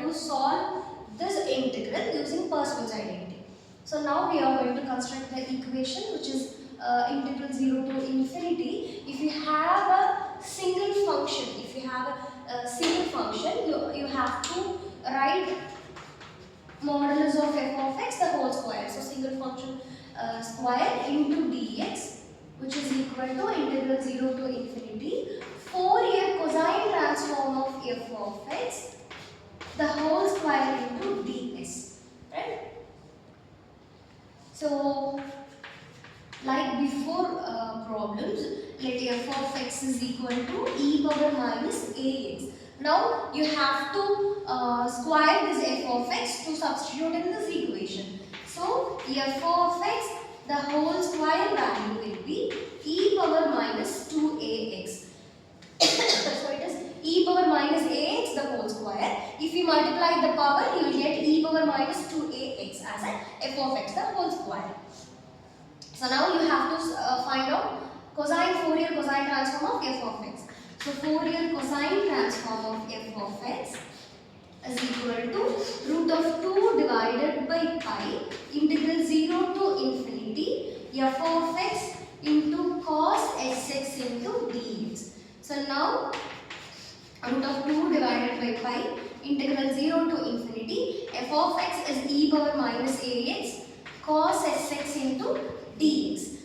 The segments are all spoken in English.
to solve this integral using Parseval's identity. So now we are going to construct the equation, which is integral 0 to infinity. If you have a single function, you have to write modulus of f of x the whole square. So single function square into dx, which is equal to integral 0 to infinity Fourier cosine transform of f of x the whole square into ds, right? So like before problems, let f of x is equal to e power minus ax. Now you have to square this f of x to substitute in this equation. So f of x the whole square value will be e power minus 2ax. So it is e power minus ax the whole square. If you multiply the power, you will get e power minus 2ax as a f of x the whole square. So now you have to find out Fourier cosine transform of f of x. So Fourier cosine transform of f of x is equal to root of 2 divided by pi integral 0 to infinity f of x into cos sx into dx. So now root of 2 divided by pi integral 0 to infinity f of x is e power minus ax cos sx into dx.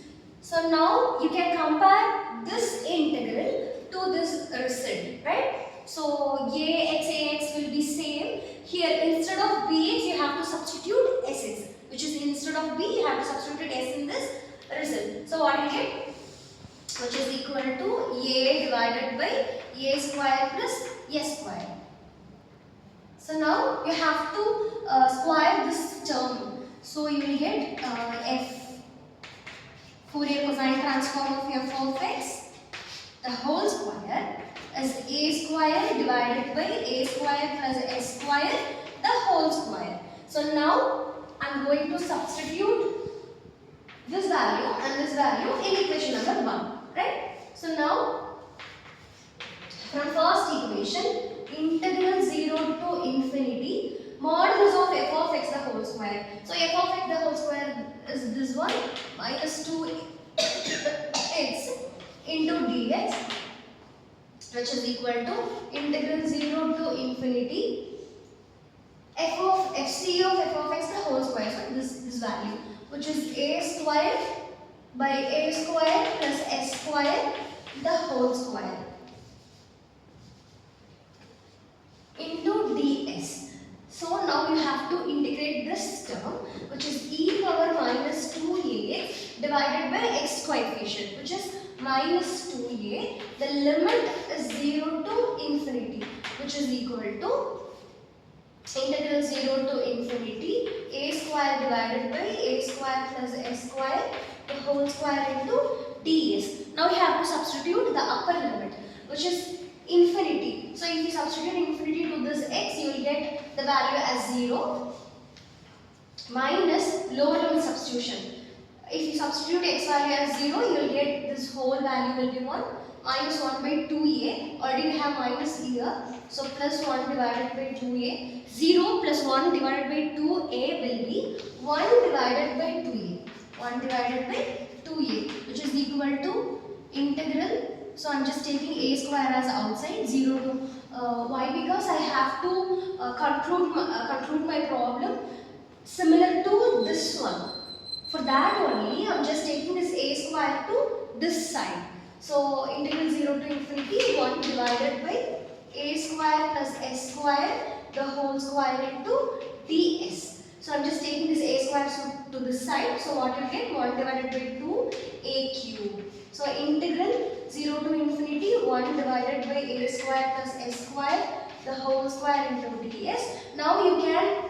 So now you can compare this integral to this result, right? So ax will be same. Here instead of bx you have to substitute sx, which is instead of b you have to substitute s in this result. So what you get? Which is equal to a divided by a square plus s square. So now you have to square this term. So you will get f Fourier cosine transform of f of x the whole square is a square divided by a square plus s square the whole square. So now I am going to substitute this value and this value in equation number 1, right? So now from first equation integral 0 to infinity modulus of f of x the whole square. So f of x the whole square is this one minus 2x into dx, which is equal to integral 0 to infinity fc of f of x the whole square. So this value, which is a square by a square plus s square the whole square into ds. So now you have to integrate this term, which is e power minus 2ax divided by x coefficient, which is minus 2a. The limit is 0 to infinity, which is equal to integral 0 to infinity a square divided by a square plus s square the whole square into ds. Now you have to substitute the upper limit, which is infinity. So if you substitute infinity to this x, you will get the value as 0 minus lower limit substitution. If you substitute x value as 0, you will get this whole value will be 1 minus 1 by 2a. Already we have minus here. So plus 1 divided by 2a. 0 plus 1 divided by 2a will be 1 divided by 2a. 1 divided by 2a, which is equal to integral. So I am just taking a square as outside 0 to why? Because I have to conclude my problem similar to this one. For that only I am just taking this a square to this side. So integral 0 to infinity 1 divided by a square plus s square the whole square into ds. So I am just taking this a square to this side. So what you get? 1 divided by 2 a cube. So integral 0 to infinity 1 divided by a square plus s square the whole square into ds. Now you can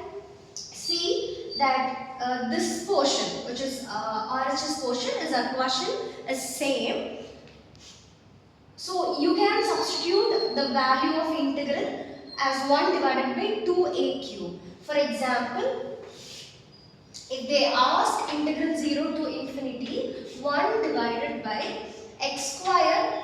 see that this portion, which is RHS portion, is a question is same. So you can substitute the value of integral as 1 divided by 2a cube. For example, if they asked integral 0 to infinity 1 divided by x square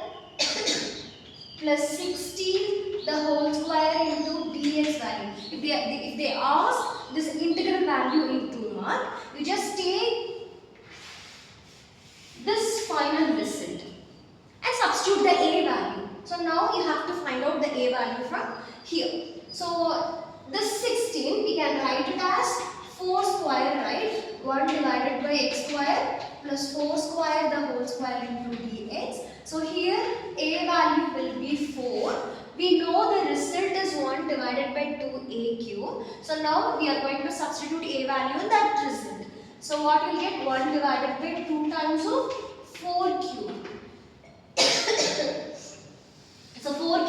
plus 16 the whole square into dx value. You if they ask this integral value in 2 mark, you just take this final result and substitute the a value. So now you have to find out the a value from here. So this 16 we can write it as 4 square, right? 1 divided by x square plus 4 square the whole square into dx. So here a value will be 4. We know the result is 1 divided by 2a cube. So now we are going to substitute a value in that result. So what will get 1 divided by 2 times of 4 cube. So 4 cube